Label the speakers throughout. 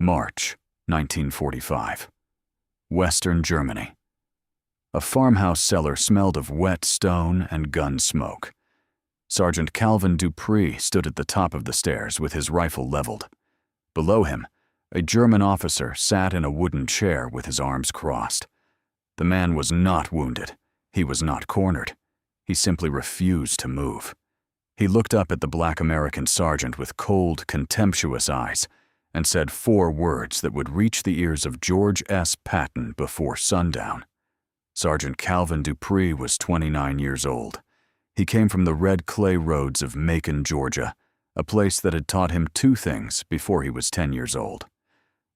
Speaker 1: March 1945. Western Germany. A farmhouse cellar smelled of wet stone and gun smoke. Sergeant Calvin Dupree stood at the top of the stairs with his rifle leveled. Below him, a German officer sat in a wooden chair with his arms crossed. The man was not wounded. He was not cornered. He simply refused to move. He looked up at the black American sergeant with cold, contemptuous eyes and said 4 words that would reach the ears of George S. Patton before sundown. Sergeant Calvin Dupree was 29 years old. He came from the red clay roads of Macon, Georgia, a place that had taught him 2 things before he was 10 years old: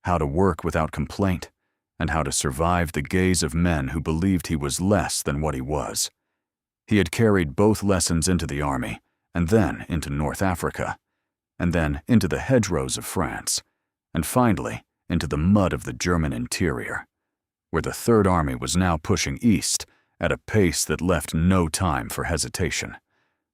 Speaker 1: how to work without complaint and how to survive the gaze of men who believed he was less than what he was. He had carried both lessons into the army, and then into North Africa, and then into the hedgerows of France, and finally into the mud of the German interior, where the Third Army was now pushing east at a pace that left no time for hesitation.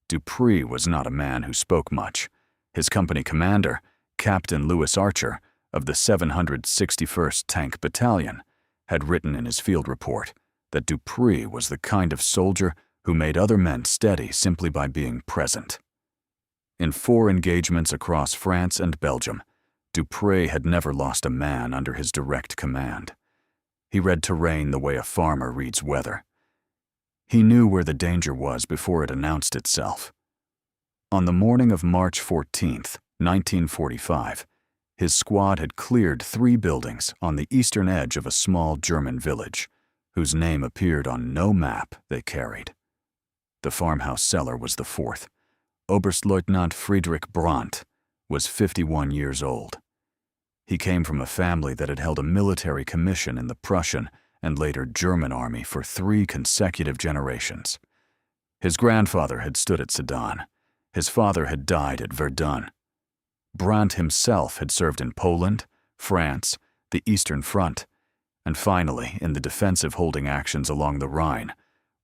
Speaker 1: Dupree was not a man who spoke much. His company commander, Captain Louis Archer, of the 761st Tank Battalion, had written in his field report that Dupree was the kind of soldier who made other men steady simply by being present. In 4 engagements across France and Belgium, Dupree had never lost a man under his direct command. He read terrain the way a farmer reads weather. He knew where the danger was before it announced itself. On the morning of March 14th, 1945, his squad had cleared 3 buildings on the eastern edge of a small German village, whose name appeared on no map they carried. The farmhouse cellar was the 4th. Oberstleutnant Friedrich Brandt was 51 years old. He came from a family that had held a military commission in the Prussian and later German army for 3 consecutive generations. His grandfather had stood at Sedan. His father had died at Verdun. Brandt himself had served in Poland, France, the Eastern Front, and finally in the defensive holding actions along the Rhine,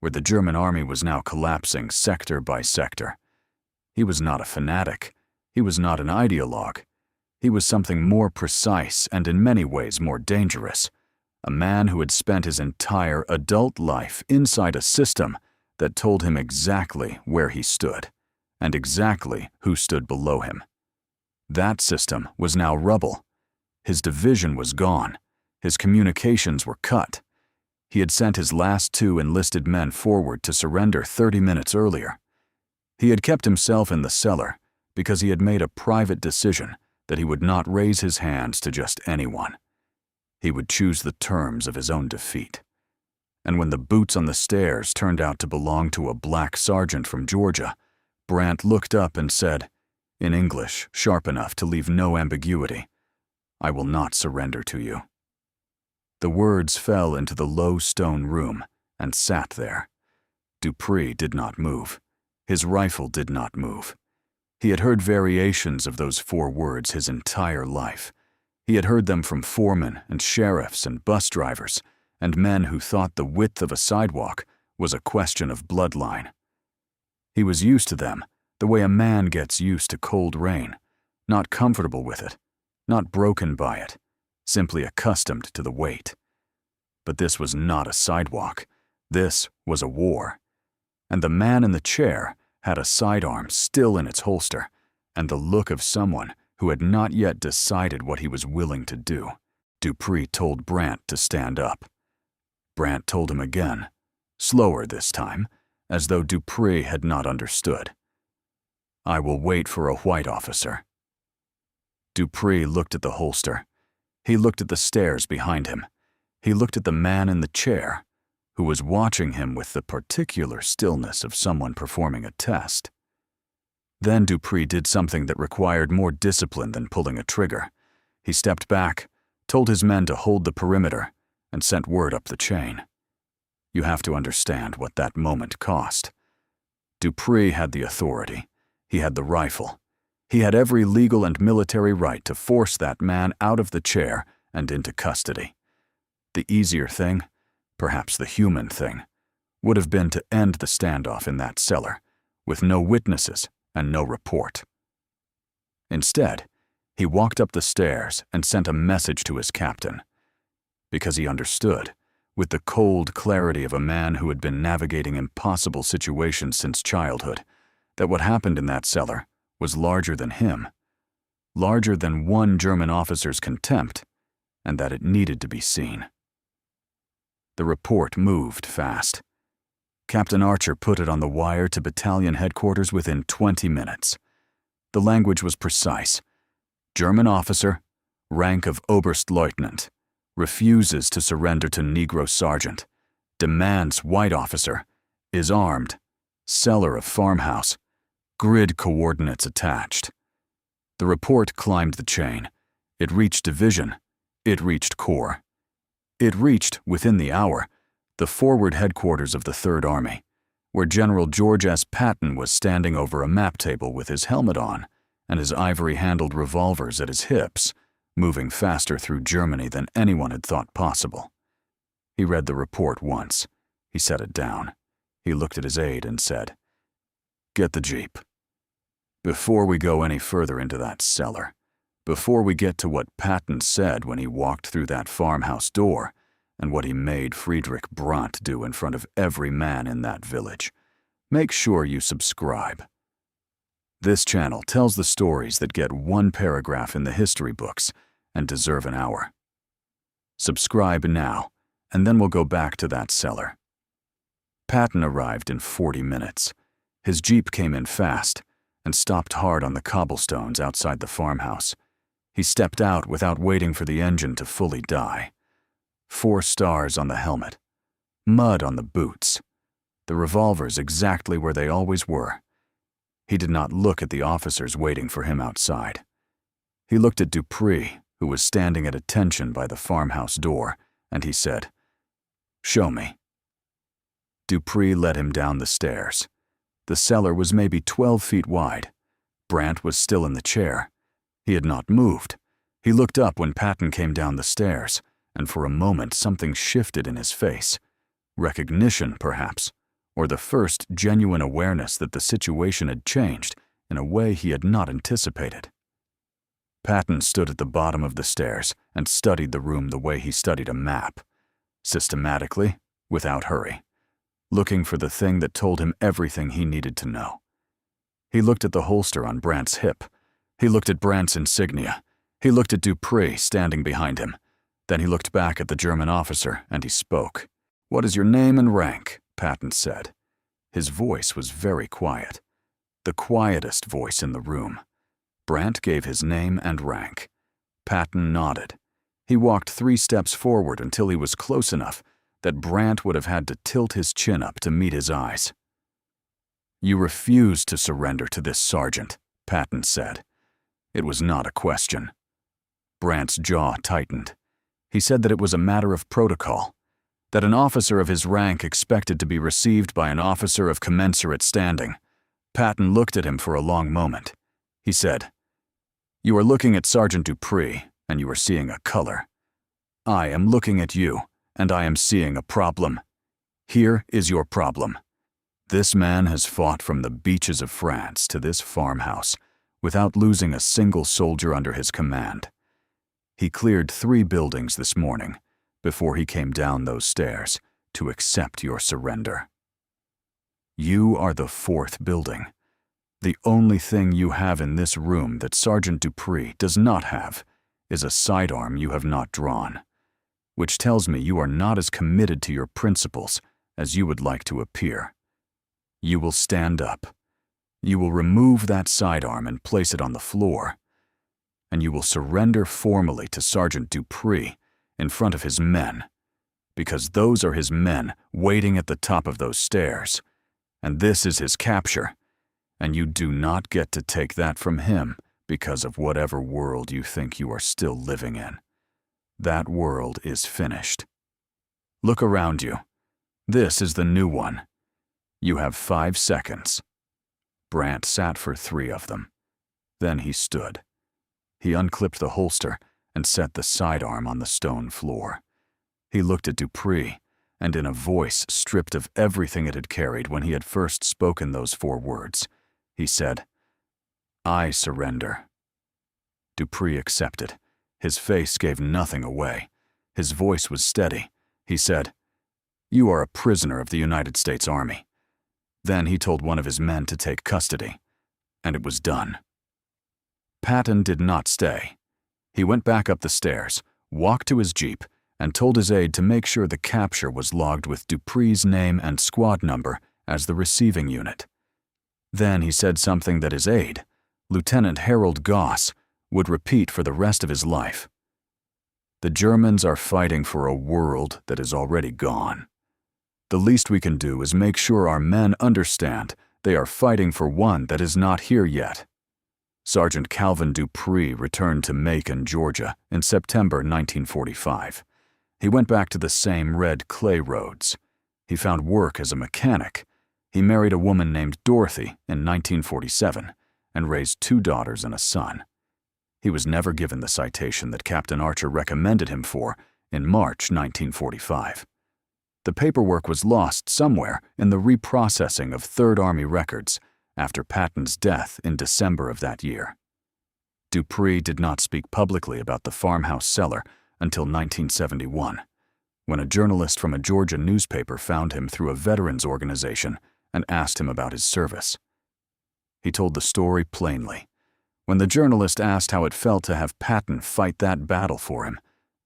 Speaker 1: where the German army was now collapsing sector by sector. He was not a fanatic. He was not an ideologue. He was something more precise and in many ways more dangerous. A man who had spent his entire adult life inside a system that told him exactly where he stood and exactly who stood below him. That system was now rubble. His division was gone. His communications were cut. He had sent his last 2 enlisted men forward to surrender 30 minutes earlier. He had kept himself in the cellar because he had made a private decision that he would not raise his hands to just anyone. He would choose the terms of his own defeat. And when the boots on the stairs turned out to belong to a black sergeant from Georgia, Brandt looked up and said, in English sharp enough to leave no ambiguity, "I will not surrender to you." The words fell into the low stone room and sat there. Dupree did not move. His rifle did not move. He had heard variations of those 4 words his entire life. He had heard them from foremen and sheriffs and bus drivers and men who thought the width of a sidewalk was a question of bloodline. He was used to them the way a man gets used to cold rain, not comfortable with it, not broken by it, simply accustomed to the weight. But this was not a sidewalk. This was a war. And the man in the chair had a sidearm still in its holster and the look of someone who had not yet decided what he was willing to do. Dupree told Brandt to stand up. Brandt told him again, slower this time, as though Dupree had not understood. "I will wait for a white officer." Dupree looked at the holster. He looked at the stairs behind him. He looked at the man in the chair, who was watching him with the particular stillness of someone performing a test. Then Dupree did something that required more discipline than pulling a trigger. He stepped back, told his men to hold the perimeter, and sent word up the chain. You have to understand what that moment cost. Dupree had the authority. He had the rifle. He had every legal and military right to force that man out of the chair and into custody. The easier thing, perhaps the human thing, would have been to end the standoff in that cellar, with no witnesses and no report. Instead, He walked up the stairs and sent a message to his captain. Because he understood, with the cold clarity of a man who had been navigating impossible situations since childhood, that what happened in that cellar was larger than him, larger than one German officer's contempt, and that it needed to be seen. The report moved fast. Captain Archer put it on the wire to battalion headquarters within 20 minutes. The language was precise. German officer, rank of Oberstleutnant, refuses to surrender to Negro sergeant, demands white officer, is armed, cellar of farmhouse, grid coordinates attached. The report climbed the chain. It reached division. It reached corps. It reached, within the hour, the forward headquarters of the Third Army, where General George S. Patton was standing over a map table with his helmet on and his ivory-handled revolvers at his hips, moving faster through Germany than anyone had thought possible. He read the report once. He set it down. He looked at his aide and said, "Get the jeep. Before we go any further into that cellar, before we get to what Patton said when he walked through that farmhouse door and what he made Friedrich Brandt do in front of every man in that village, make sure you subscribe. This channel tells the stories that get one paragraph in the history books and deserve an hour. Subscribe now, and then we'll go back to that cellar." Patton arrived in 40 minutes. His jeep came in fast and stopped hard on the cobblestones outside the farmhouse. He stepped out without waiting for the engine to fully die. 4 stars on the helmet, mud on the boots, the revolvers exactly where they always were. He did not look at the officers waiting for him outside. He looked at Dupree, who was standing at attention by the farmhouse door, and he said, "Show me." Dupree led him down the stairs. The cellar was maybe 12 feet wide. Brandt was still in the chair. He had not moved. He looked up when Patton came down the stairs, and for a moment something shifted in his face. Recognition, perhaps, or the first genuine awareness that the situation had changed in a way he had not anticipated. Patton stood at the bottom of the stairs and studied the room the way he studied a map, systematically, without hurry, looking for the thing that told him everything he needed to know. He looked at the holster on Brandt's hip. He looked at Brandt's insignia. He looked at Dupree standing behind him. Then he looked back at the German officer, and he spoke. "What is your name and rank?" Patton said. His voice was very quiet, the quietest voice in the room. Brandt gave his name and rank. Patton nodded. He walked 3 steps forward until he was close enough that Brandt would have had to tilt his chin up to meet his eyes. "You refuse to surrender to this sergeant," Patton said. It was not a question. Brandt's jaw tightened. He said that it was a matter of protocol, that an officer of his rank expected to be received by an officer of commensurate standing. Patton looked at him for a long moment. He said, "You are looking at Sergeant Dupree, and you are seeing a color. I am looking at you, and I am seeing a problem. Here is your problem. This man has fought from the beaches of France to this farmhouse without losing a single soldier under his command. He cleared 3 buildings this morning before he came down those stairs to accept your surrender. You are the 4th building. The only thing you have in this room that Sergeant Dupree does not have is a sidearm you have not drawn, which tells me you are not as committed to your principles as you would like to appear. You will stand up. You will remove that sidearm and place it on the floor, and you will surrender formally to Sergeant Dupree in front of his men, because those are his men waiting at the top of those stairs, and this is his capture, and you do not get to take that from him because of whatever world you think you are still living in. That world is finished. Look around you. This is the new one. You have 5 seconds. Brandt sat for 3 of them. Then he stood. He unclipped the holster and set the sidearm on the stone floor. He looked at Dupree, and in a voice stripped of everything it had carried when he had first spoken those 4 words, he said, "I surrender." Dupree accepted. His face gave nothing away. His voice was steady. He said, "You are a prisoner of the United States Army." Then he told one of his men to take custody, and it was done. Patton did not stay. He went back up the stairs, walked to his jeep, and told his aide to make sure the capture was logged with Dupree's name and squad number as the receiving unit. Then he said something that his aide, Lieutenant Harold Goss, would repeat for the rest of his life. "The Germans are fighting for a world that is already gone. The least we can do is make sure our men understand they are fighting for one that is not here yet." Sergeant Calvin Dupree returned to Macon, Georgia in September 1945. He went back to the same red clay roads. He found work as a mechanic. He married a woman named Dorothy in 1947 and raised 2 daughters and a son. He was never given the citation that Captain Archer recommended him for in March 1945. The paperwork was lost somewhere in the reprocessing of Third Army records after Patton's death in December of that year. Dupree did not speak publicly about the farmhouse cellar until 1971, when a journalist from a Georgia newspaper found him through a veterans organization and asked him about his service. He told the story plainly. When the journalist asked how it felt to have Patton fight that battle for him,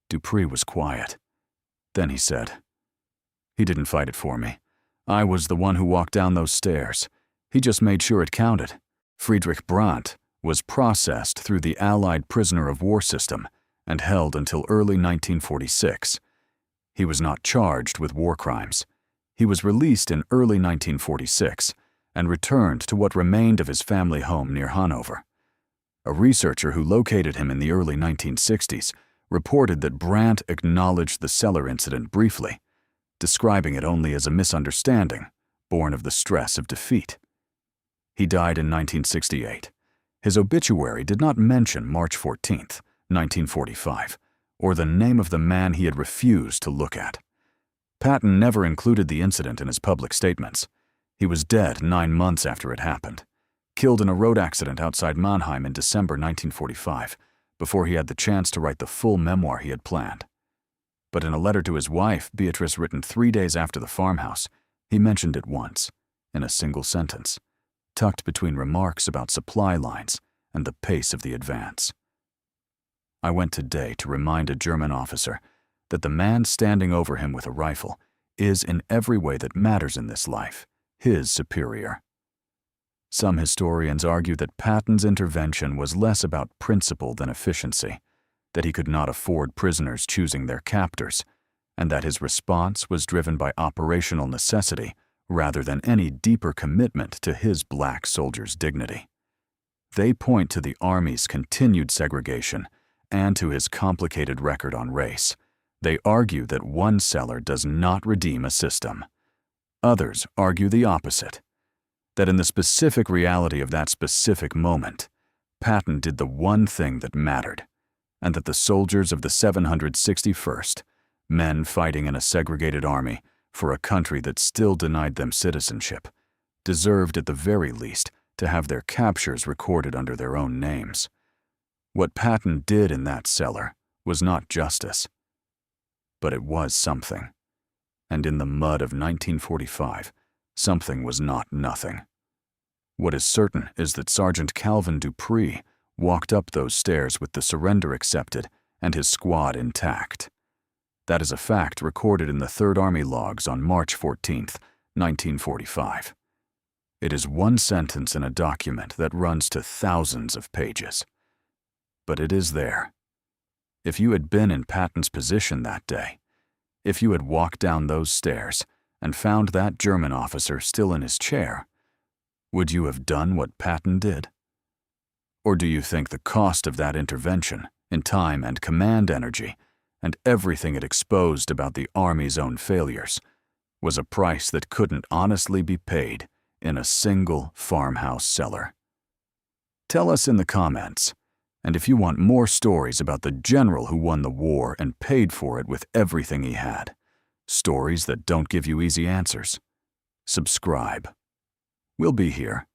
Speaker 1: Dupree was quiet. Then he said, "He didn't fight it for me. I was the one who walked down those stairs. He just made sure it counted." Friedrich Brandt was processed through the Allied prisoner of war system and held until early 1946. He was not charged with war crimes. He was released in early 1946 and returned to what remained of his family home near Hanover. A researcher who located him in the early 1960s reported that Brandt acknowledged the cellar incident briefly, describing it only as a misunderstanding born of the stress of defeat. He died in 1968. His obituary did not mention March 14, 1945, or the name of the man he had refused to look at. Patton never included the incident in his public statements. He was dead 9 months after it happened, killed in a road accident outside Mannheim in December 1945, before he had the chance to write the full memoir he had planned. But in a letter to his wife, Beatrice, written 3 days after the farmhouse, he mentioned it once, in a single sentence, tucked between remarks about supply lines and the pace of the advance. "I went today to remind a German officer that the man standing over him with a rifle is, in every way that matters in this life, his superior." Some historians argue that Patton's intervention was less about principle than efficiency, that he could not afford prisoners choosing their captors, and that his response was driven by operational necessity rather than any deeper commitment to his black soldiers' dignity. They point to the Army's continued segregation and to his complicated record on race. They argue that one cellar does not redeem a system. Others argue the opposite, that in the specific reality of that specific moment, Patton did the one thing that mattered, and that the soldiers of the 761st, men fighting in a segregated army for a country that still denied them citizenship, deserved at the very least to have their captures recorded under their own names. What Patton did in that cellar was not justice, but it was something. And in the mud of 1945, something was not nothing. What is certain is that Sergeant Calvin Dupree walked up those stairs with the surrender accepted and his squad intact. That is a fact recorded in the Third Army logs on March 14, 1945. It is one sentence in a document that runs to thousands of pages. But it is there. If you had been in Patton's position that day, if you had walked down those stairs and found that German officer still in his chair, would you have done what Patton did? Or do you think the cost of that intervention, in time and command energy, and everything it exposed about the Army's own failures, was a price that couldn't honestly be paid in a single farmhouse cellar? Tell us in the comments, and if you want more stories about the general who won the war and paid for it with everything he had, stories that don't give you easy answers, subscribe. We'll be here